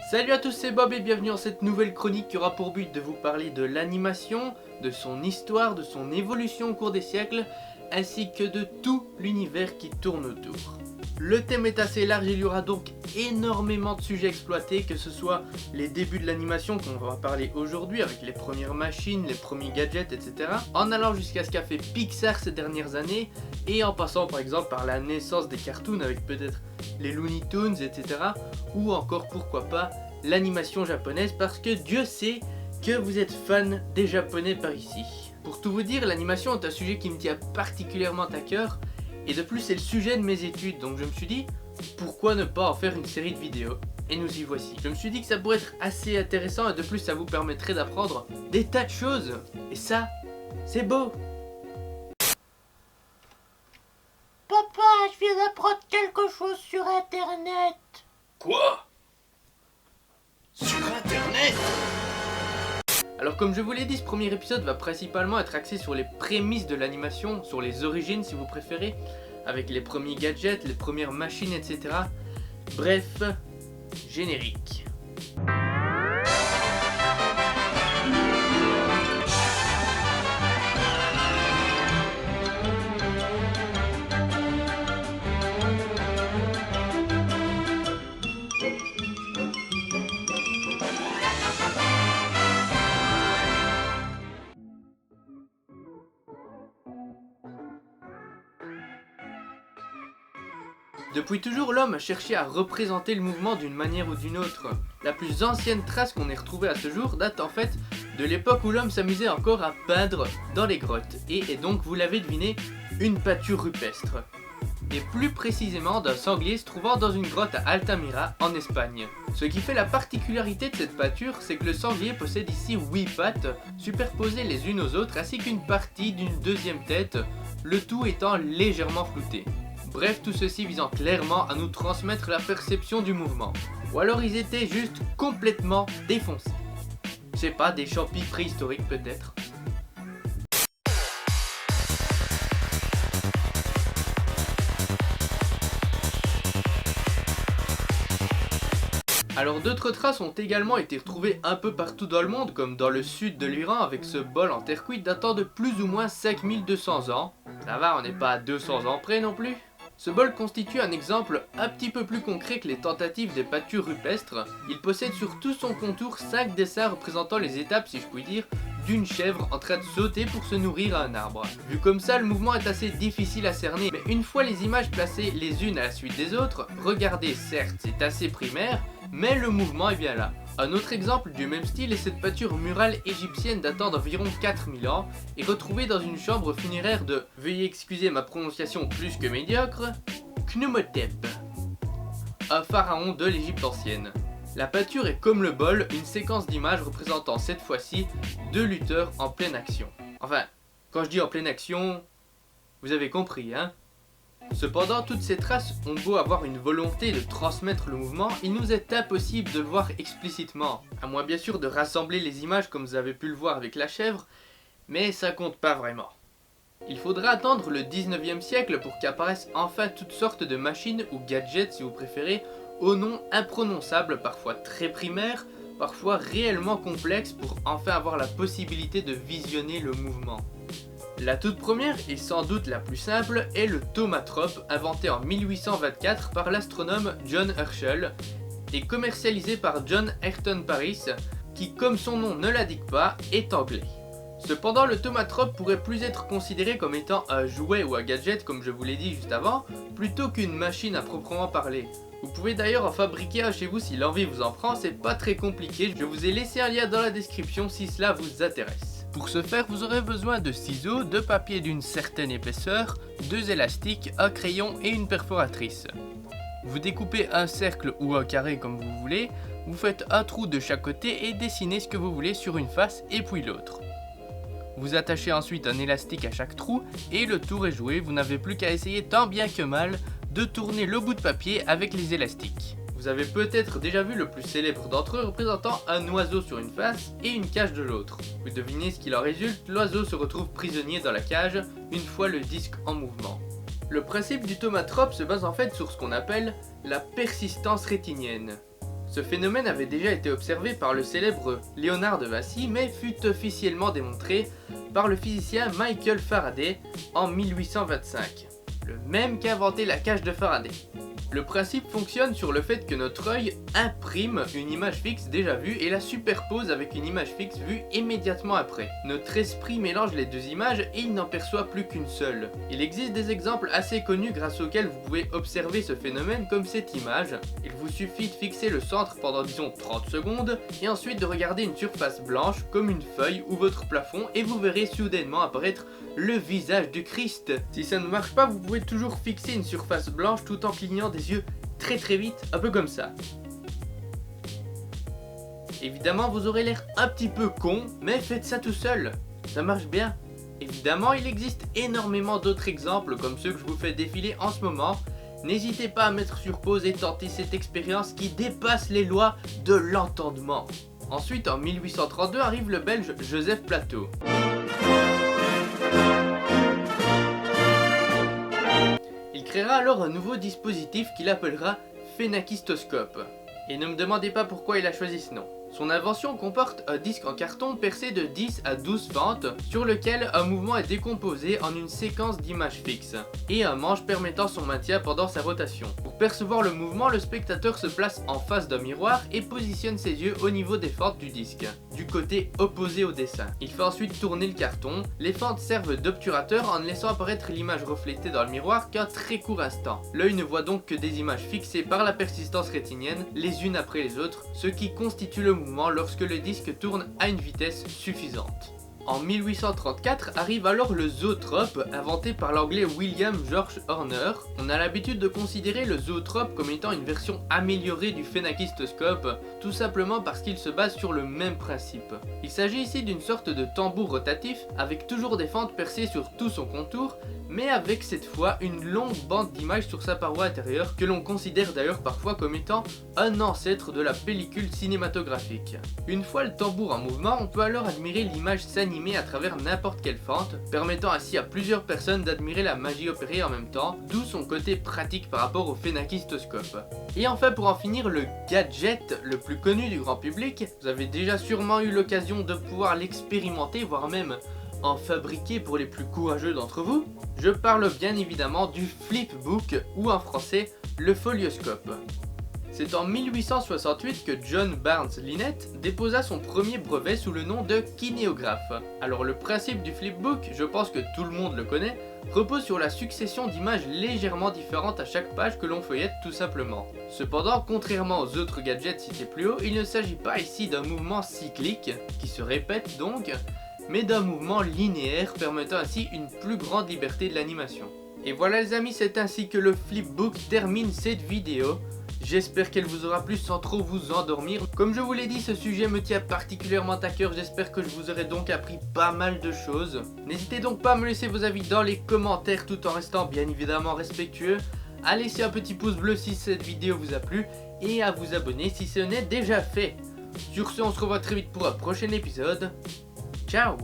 Salut à tous, c'est Bob et bienvenue dans cette nouvelle chronique qui aura pour but de vous parler de l'animation, de son histoire, de son évolution au cours des siècles, ainsi que de tout l'univers qui tourne autour. Le thème est assez large, il y aura donc énormément de sujets exploités, que ce soit les débuts de l'animation qu'on va parler aujourd'hui avec les premières machines, les premiers gadgets, etc. En allant jusqu'à ce qu'a fait Pixar ces dernières années, et en passant par exemple par la naissance des cartoons avec peut-être les Looney Tunes, etc. Ou encore pourquoi pas l'animation japonaise, parce que Dieu sait que vous êtes fan des japonais par ici. Pour tout vous dire, l'animation est un sujet qui me tient particulièrement à cœur, et de plus c'est le sujet de mes études, donc je me suis dit pourquoi ne pas en faire une série de vidéos. Et nous y voici. Je me suis dit que ça pourrait être assez intéressant et de plus ça vous permettrait d'apprendre des tas de choses. Et ça, c'est beau. Papa, je viens d'apprendre quelque chose sur internet. Quoi? Sur internet? Alors comme je vous l'ai dit, ce premier épisode va principalement être axé sur les prémices de l'animation, sur les origines si vous préférez, avec les premiers gadgets, les premières machines, etc. Bref, générique. Depuis toujours, l'homme a cherché à représenter le mouvement d'une manière ou d'une autre. La plus ancienne trace qu'on ait retrouvée à ce jour date en fait de l'époque où l'homme s'amusait encore à peindre dans les grottes, et donc, vous l'avez deviné, une pâture rupestre. Et plus précisément d'un sanglier se trouvant dans une grotte à Altamira, en Espagne. Ce qui fait la particularité de cette pâture, c'est que le sanglier possède ici 8 pattes, superposées les unes aux autres, ainsi qu'une partie d'une deuxième tête, le tout étant légèrement flouté. Bref, tout ceci visant clairement à nous transmettre la perception du mouvement. Ou alors ils étaient juste complètement défoncés. Je sais pas, des champis préhistoriques peut-être. Alors d'autres traces ont également été retrouvées un peu partout dans le monde, comme dans le sud de l'Iran avec ce bol en terre cuite datant de plus ou moins 5200 ans. Ça va, on n'est pas à 200 ans près non plus. Ce bol constitue un exemple un petit peu plus concret que les tentatives des pâtures rupestres. Il possède sur tout son contour 5 dessins représentant les étapes, si je puis dire, d'une chèvre en train de sauter pour se nourrir à un arbre. Vu comme ça, le mouvement est assez difficile à cerner, mais une fois les images placées les unes à la suite des autres, regardez, certes c'est assez primaire, mais le mouvement est bien là. Un autre exemple du même style est cette pâture murale égyptienne datant d'environ 4000 ans et retrouvée dans une chambre funéraire de, veuillez excuser ma prononciation plus que médiocre, Khnumhotep, un pharaon de l'Égypte ancienne. La pâture est comme le bol, une séquence d'images représentant cette fois-ci 2 lutteurs en pleine action. Enfin, quand je dis en pleine action, vous avez compris, hein? Cependant, toutes ces traces ont beau avoir une volonté de transmettre le mouvement, il nous est impossible de le voir explicitement. À moins bien sûr de rassembler les images comme vous avez pu le voir avec la chèvre, mais ça compte pas vraiment. Il faudra attendre le 19e siècle pour qu'apparaissent enfin toutes sortes de machines ou gadgets si vous préférez, aux noms imprononçables, parfois très primaires, parfois réellement complexes pour enfin avoir la possibilité de visionner le mouvement. La toute première, et sans doute la plus simple, est le thaumatrope, inventé en 1824 par l'astronome John Herschel et commercialisé par John Ayrton Paris, qui, comme son nom ne l'indique pas, est anglais. Cependant, le thaumatrope pourrait plus être considéré comme étant un jouet ou un gadget, comme je vous l'ai dit juste avant, plutôt qu'une machine à proprement parler. Vous pouvez d'ailleurs en fabriquer un chez vous si l'envie vous en prend, c'est pas très compliqué, je vous ai laissé un lien dans la description si cela vous intéresse. Pour ce faire, vous aurez besoin de ciseaux, de papier d'une certaine épaisseur, 2 élastiques, un crayon et une perforatrice. Vous découpez un cercle ou un carré comme vous voulez, vous faites un trou de chaque côté et dessinez ce que vous voulez sur une face et puis l'autre. Vous attachez ensuite un élastique à chaque trou et le tour est joué, vous n'avez plus qu'à essayer tant bien que mal de tourner le bout de papier avec les élastiques. Vous avez peut-être déjà vu le plus célèbre d'entre eux représentant un oiseau sur une face et une cage de l'autre. Vous devinez ce qu'il en résulte, l'oiseau se retrouve prisonnier dans la cage une fois le disque en mouvement. Le principe du thaumatrope se base en fait sur ce qu'on appelle la persistance rétinienne. Ce phénomène avait déjà été observé par le célèbre Léonard de Vinci, mais fut officiellement démontré par le physicien Michael Faraday en 1825, le même qui a inventé la cage de Faraday. Le principe fonctionne sur le fait que notre œil imprime une image fixe déjà vue et la superpose avec une image fixe vue immédiatement après. Notre esprit mélange les deux images et il n'en perçoit plus qu'une seule. Il existe des exemples assez connus grâce auxquels vous pouvez observer ce phénomène comme cette image. Il vous suffit de fixer le centre pendant disons 30 secondes et ensuite de regarder une surface blanche comme une feuille ou votre plafond et vous verrez soudainement apparaître le visage du Christ. Si ça ne marche pas, vous pouvez toujours fixer une surface blanche tout en clignant des yeux très vite, un peu comme ça. Évidemment, vous aurez l'air un petit peu con, mais faites ça tout seul. Ça marche bien. Évidemment, il existe énormément d'autres exemples comme ceux que je vous fais défiler en ce moment. N'hésitez pas à mettre sur pause et tenter cette expérience qui dépasse les lois de l'entendement. Ensuite, en 1832 arrive le Belge Joseph Plateau. Il créera alors un nouveau dispositif qu'il appellera phénakistoscope. Et ne me demandez pas pourquoi il a choisi ce nom. Son invention comporte un disque en carton percé de 10 à 12 fentes sur lequel un mouvement est décomposé en une séquence d'images fixes et un manche permettant son maintien pendant sa rotation. Pour percevoir le mouvement, le spectateur se place en face d'un miroir et positionne ses yeux au niveau des fentes du disque, du côté opposé au dessin. Il fait ensuite tourner le carton. Les fentes servent d'obturateur en ne laissant apparaître l'image reflétée dans le miroir qu'un très court instant. L'œil ne voit donc que des images fixées par la persistance rétinienne les unes après les autres, ce qui constitue le mouvement lorsque le disque tourne à une vitesse suffisante. En 1834 arrive alors le zootrope, inventé par l'anglais William George Horner. On a l'habitude de considérer le zootrope comme étant une version améliorée du phénakistoscope, tout simplement parce qu'il se base sur le même principe. Il s'agit ici d'une sorte de tambour rotatif, avec toujours des fentes percées sur tout son contour, mais avec cette fois une longue bande d'images sur sa paroi intérieure, que l'on considère d'ailleurs parfois comme étant un ancêtre de la pellicule cinématographique. Une fois le tambour en mouvement, on peut alors admirer l'image s'animer à travers n'importe quelle fente, permettant ainsi à plusieurs personnes d'admirer la magie opérée en même temps, d'où son côté pratique par rapport au phénakistoscope. Et enfin, pour en finir, le gadget le plus connu du grand public, vous avez déjà sûrement eu l'occasion de pouvoir l'expérimenter, voire même en fabriquer pour les plus courageux d'entre vous. Je parle bien évidemment du flipbook, ou en français, le folioscope. C'est en 1868 que John Barnes Linnet déposa son premier brevet sous le nom de kinéographe. Alors le principe du flipbook, je pense que tout le monde le connaît, repose sur la succession d'images légèrement différentes à chaque page que l'on feuillette tout simplement. Cependant, contrairement aux autres gadgets cités plus haut, il ne s'agit pas ici d'un mouvement cyclique, qui se répète donc, mais d'un mouvement linéaire permettant ainsi une plus grande liberté de l'animation. Et voilà les amis, c'est ainsi que le flipbook termine cette vidéo. J'espère qu'elle vous aura plu sans trop vous endormir. Comme je vous l'ai dit, ce sujet me tient particulièrement à cœur. J'espère que je vous aurai donc appris pas mal de choses. N'hésitez donc pas à me laisser vos avis dans les commentaires tout en restant bien évidemment respectueux. À laisser un petit pouce bleu si cette vidéo vous a plu et à vous abonner si ce n'est déjà fait. Sur ce, on se revoit très vite pour un prochain épisode. Ciao!